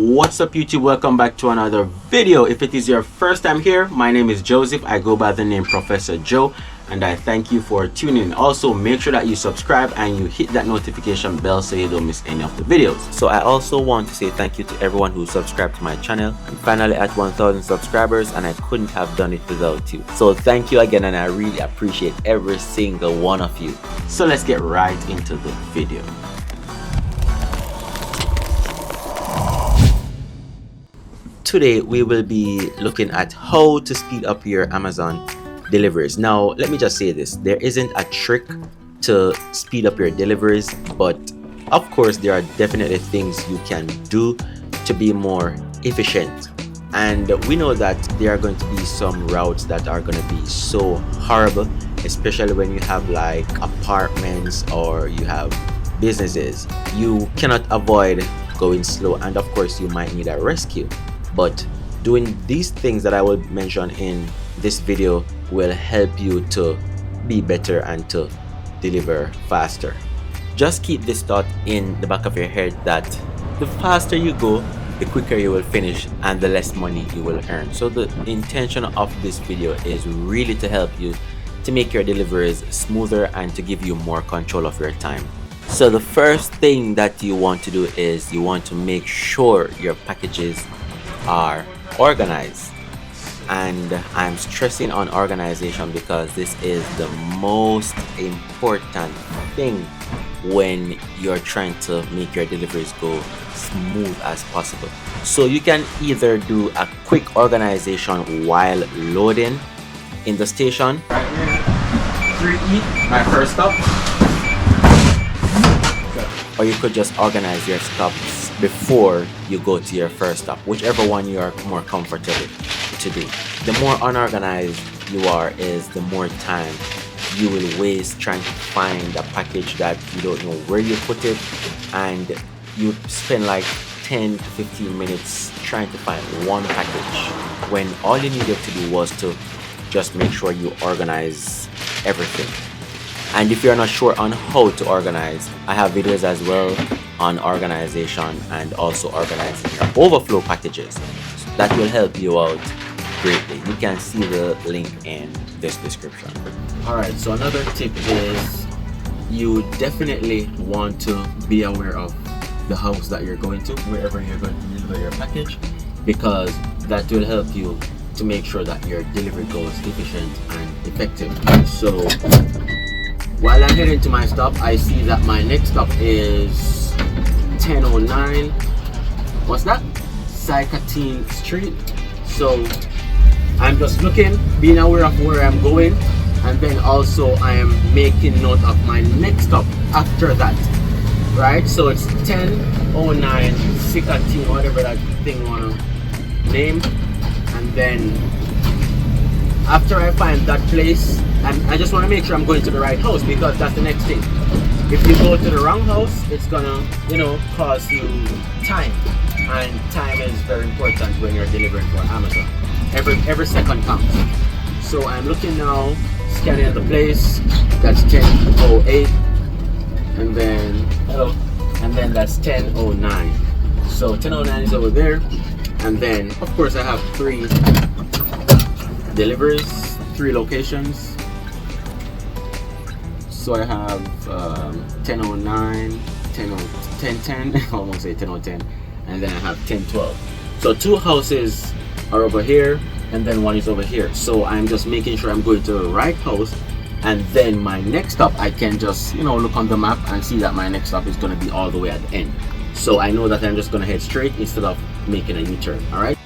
What's up YouTube, welcome back to another video. If it is your first time here, my name is Joseph. I go by the name Professor Joe, and I thank you for tuning in. Also make sure that you subscribe and you hit that notification bell so you don't miss any of the videos. So I also want to say thank you to everyone who subscribed to my channel. I'm finally at 1,000 subscribers and I couldn't have done it without you. So thank you again, and I really appreciate every single one of you. So let's get right into the video. Today we will be looking at how to speed up your Amazon deliveries. Now let me just say this, there isn't a trick to speed up your deliveries, but of course there are definitely things you can do to be more efficient. And we know that there are going to be some routes that are going to be so horrible, especially when you have like apartments or you have businesses. You cannot avoid going slow, and of course you might need a rescue. But doing these things that I will mention in this video will help you to be better and to deliver faster. Just keep this thought in the back of your head that the faster you go, the quicker you will finish and the less money you will earn. So the intention of this video is really to help you to make your deliveries smoother and to give you more control of your time. So the first thing that you want to do is you want to make sure your packages are organized, and I'm stressing on organization because this is the most important thing when you're trying to make your deliveries go smooth as possible. So you can either do a quick organization while loading in the station. Right here, 3E, my first stop. Or you could just organize your stops before you go to your first stop, whichever one you are more comfortable to do. The more unorganized you are is the more time you will waste trying to find a package that you don't know where you put it, and you spend like 10 to 15 minutes trying to find one package when all you needed to do was to just make sure you organize everything. And if you're not sure on how to organize, I have videos as well on organization and also organizing your overflow packages. So that will help you out greatly. You can see the link in this description. Alright, so another tip is you definitely want to be aware of the house that you're going to, wherever you're going to deliver your package, because that will help you to make sure that your delivery goes efficient and effective. So while I'm heading to my stop, I see that my next stop is 1009. What's that? Sycatine Street. So I'm just looking, being aware of where I'm going, and then also I am making note of my next stop after that. Right? So it's 1009 Sycatine, whatever that thing you wanna name. And then after I find that place, and I just want to make sure I'm going to the right house, because that's the next thing. If you go to the wrong house, it's gonna, cause you time, and time is very important when you're delivering for Amazon. Every second counts. So I'm looking now, scanning at the place. That's 1008, and then that's 1009. So 1009 is over there, and then of course I have 3 deliveries, 3 locations. So I have 1009, 1010, I almost say 1010, and then I have 1012. So 2 houses are over here, and then 1 is over here. So I'm just making sure I'm going to the right house, and then my next stop I can just look on the map and see that my next stop is going to be all the way at the end. So I know that I'm just going to head straight instead of making a U-turn. All right.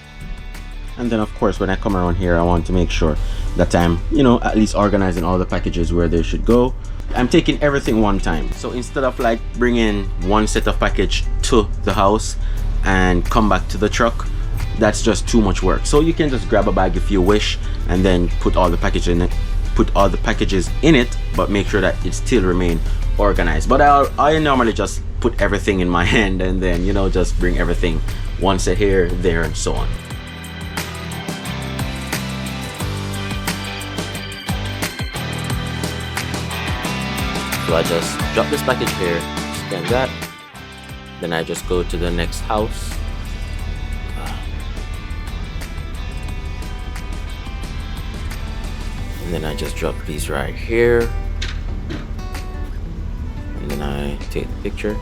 And then of course when I come around here, I want to make sure that I'm at least organizing all the packages where they should go. I'm taking everything one time, so instead of like bringing one set of package to the house and come back to the truck, that's just too much work. So you can just grab a bag if you wish, and then put all the packages in it, but make sure that it still remain organized. But I normally just put everything in my hand, and then just bring everything one set here, there, and so on. So I just drop this package here, scan that, then I just go to the next house, then I just drop these right here, and then I take the picture.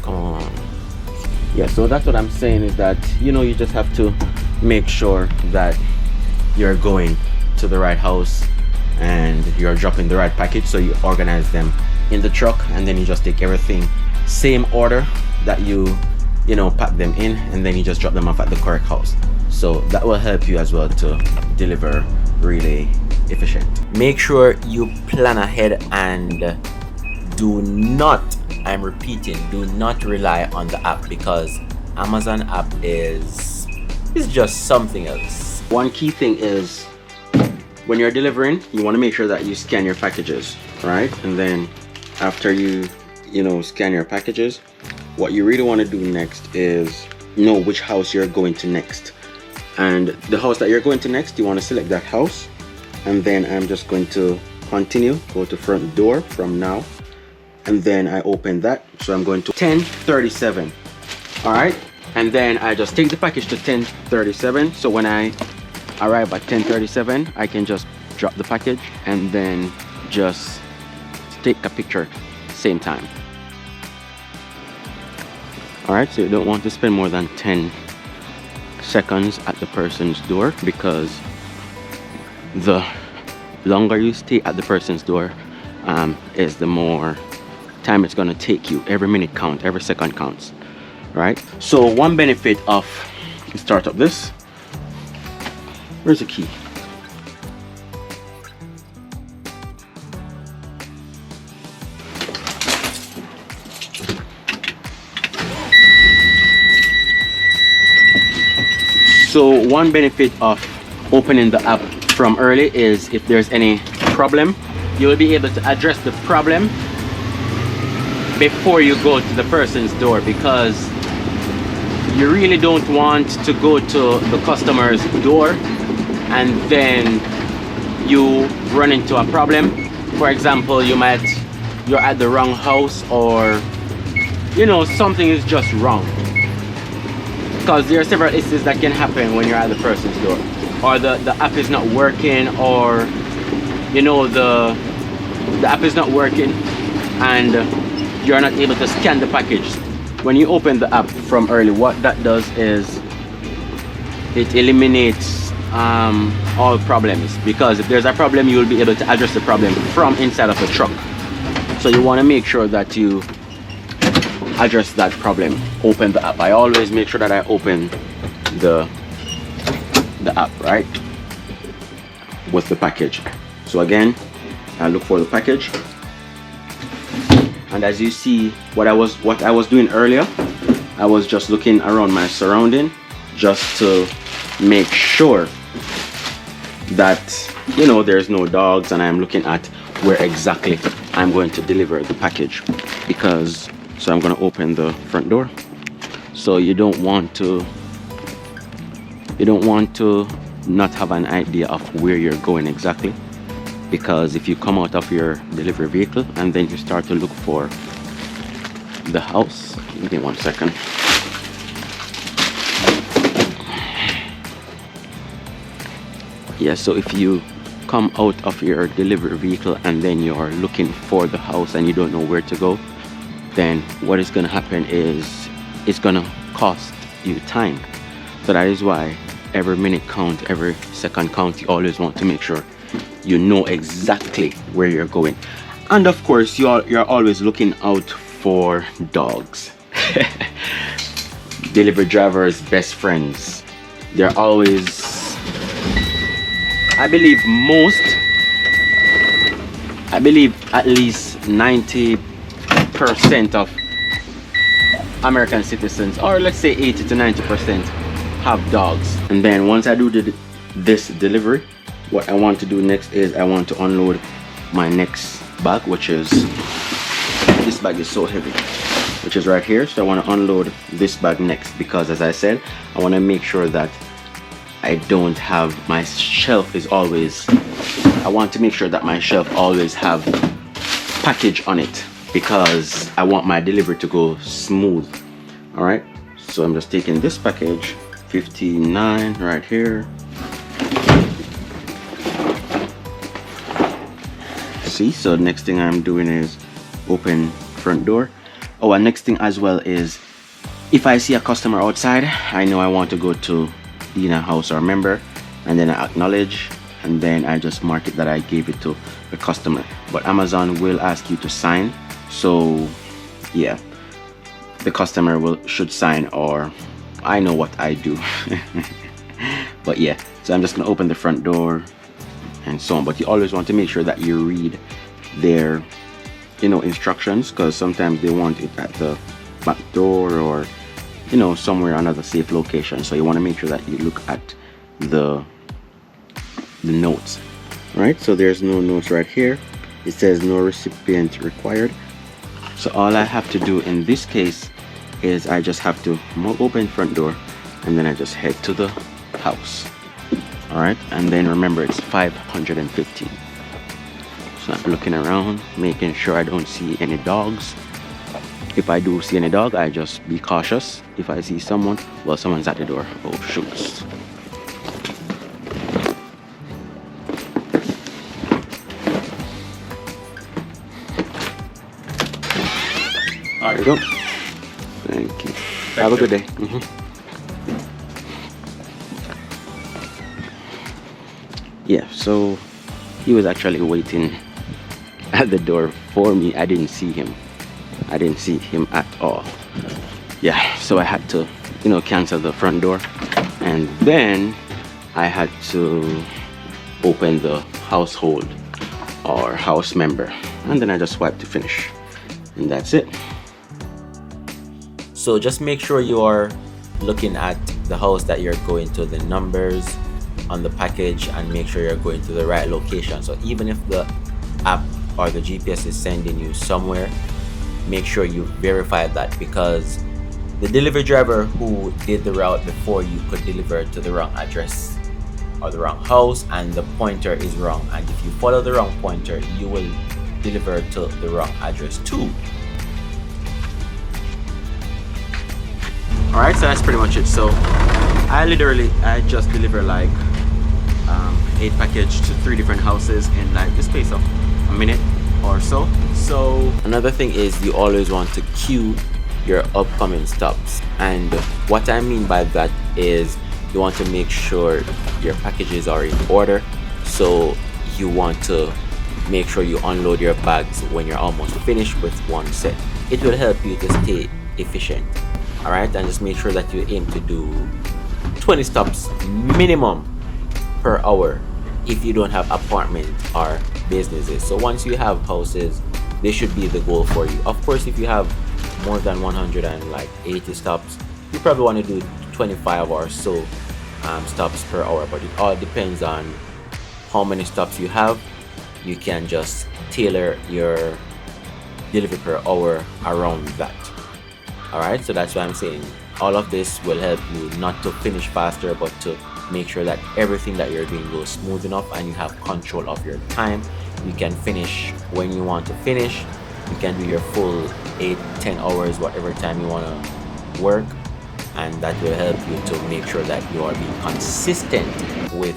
Come on. Yeah, so that's what I'm saying, is that, you know, you just have to make sure that you're going to the right house and you're dropping the right package. So you organize them in the truck, and then you just take everything same order that you know, pack them in, and then you just drop them off at the correct house. So that will help you as well to deliver really efficient. Make sure you plan ahead, and do not, I'm repeating, do not rely on the app, because Amazon app is just something else. One key thing is, when you're delivering, you want to make sure that you scan your packages, right? And then after you know, scan your packages, what you really want to do next is know which house you're going to next. And the house that you're going to next, you want to select that house, and then I'm just going to continue, go to front door from now, and then I open that. So I'm going to 1037. All right, and then I just take the package to 1037. So when I arrive at 1037, I can just drop the package and then just take a picture same time. All right, so you don't want to spend more than 10 seconds at the person's door, because the longer you stay at the person's door is the more time it's going to take you. Every minute count, every second counts, right? So one benefit of start up this, where's the key? So one benefit of opening the app from early is, if there's any problem, you will be able to address the problem before you go to the person's door, because you really don't want to go to the customer's door and then you run into a problem. For example, you're at the wrong house, or you know, something is just wrong. Because there are several issues that can happen when you're at the person's door, or the app is not working, or you know, the app is not working and you're not able to scan the package. When you open the app from early, what that does is it eliminates all problems, because if there's a problem, you will be able to address the problem from inside of the truck. So you want to make sure that you address that problem. Open the app. I always make sure that I open the app, right, with the package. So again, I look for the package, and as you see, what I was doing earlier, I was just looking around my surrounding just to make sure that, you know, there's no dogs, and I'm looking at where exactly I'm going to deliver the package. Because so I'm going to open the front door. So you don't want to not have an idea of where you're going exactly, because if you come out of your delivery vehicle and then you start to look for the house, give me 1 second. Yeah, so if you come out of your delivery vehicle and then you're looking for the house and you don't know where to go, then what is going to happen is it's going to cost you time. So that is why every minute count, every second count, you always want to make sure you know exactly where you're going. And of course, you're always looking out for dogs. Delivery drivers' best friends. They're always, I believe at least 90% of American citizens, or let's say 80 to 90%, have dogs. And then once I do this delivery, what I want to do next is I want to unload my next bag, which is, this bag is so heavy, which is right here. So I want to unload this bag next, because as I said, I want to make sure that I don't have, my shelf is always, I want to make sure that my shelf always have package on it, because I want my delivery to go smooth. All right, so I'm just taking this package 59 right here. See, so next thing I'm doing is open front door. Oh, and next thing as well is if I see a customer outside, I know I want to go to being a house or member, and then I acknowledge, and then I just mark it that I gave it to the customer. But Amazon will ask you to sign, so yeah, the customer should sign, or I know what I do. But yeah, so I'm just gonna open the front door and so on. But you always want to make sure that you read their instructions, because sometimes they want it at the back door or somewhere another safe location. So you want to make sure that you look at the notes. Right, so there's no notes right here. It says no recipient required. So all I have to do in this case is I just have to open front door, and then I just head to the house. All right, and then remember it's 515. So I'm looking around, making sure I don't see any dogs. If I do see any dog, I just be cautious. If I see someone, well, someone's at the door. Oh, shoots. There you go. Thank you. Have a good day. Yeah, so he was actually waiting at the door for me. I didn't see him at all. Yeah, so I had to cancel the front door, and then I had to open the household or house member, and then I just swiped to finish, and that's it. So just make sure you are looking at the house that you're going to, the numbers on the package, and make sure you're going to the right location. So even if the app or the GPS is sending you somewhere, make sure you verify that, because the delivery driver who did the route before you could deliver to the wrong address or the wrong house, and the pointer is wrong, and if you follow the wrong pointer, you will deliver to the wrong address too. Alright, so that's pretty much it. So I just deliver like 8 packages to 3 different houses in like the space of a minute or so. So another thing is you always want to queue your upcoming stops, and what I mean by that is you want to make sure your packages are in order. So you want to make sure you unload your bags when you're almost finished with one set. It will help you to stay efficient. Alright, and just make sure that you aim to do 20 stops minimum per hour if you don't have apartment or businesses. So once you have houses, they should be the goal for you. Of course, if you have more than 180 stops, you probably want to do 25 or so stops per hour, but it all depends on how many stops you have. You can just tailor your delivery per hour around that. Alright, so that's why I'm saying all of this will help you not to finish faster, but to make sure that everything that you're doing goes smooth enough and you have control of your time. You can finish when you want to finish. You can do your full 8-10 hours, whatever time you want to work, and that will help you to make sure that you are being consistent with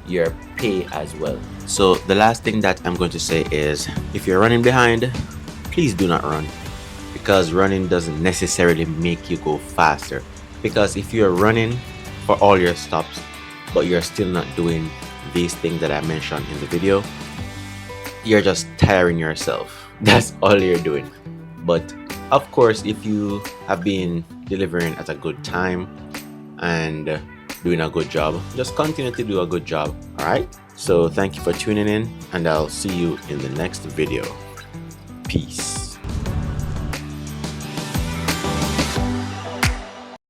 your pay as well. So the last thing that I'm going to say is, if you're running behind, please do not run, because running doesn't necessarily make you go faster. Because if you're running for all your stops but you're still not doing these things that I mentioned in the video, you're just tiring yourself. That's all you're doing. But of course, if you have been delivering at a good time and doing a good job, just continue to do a good job. Alright, so thank you for tuning in, and I'll see you in the next video. Peace.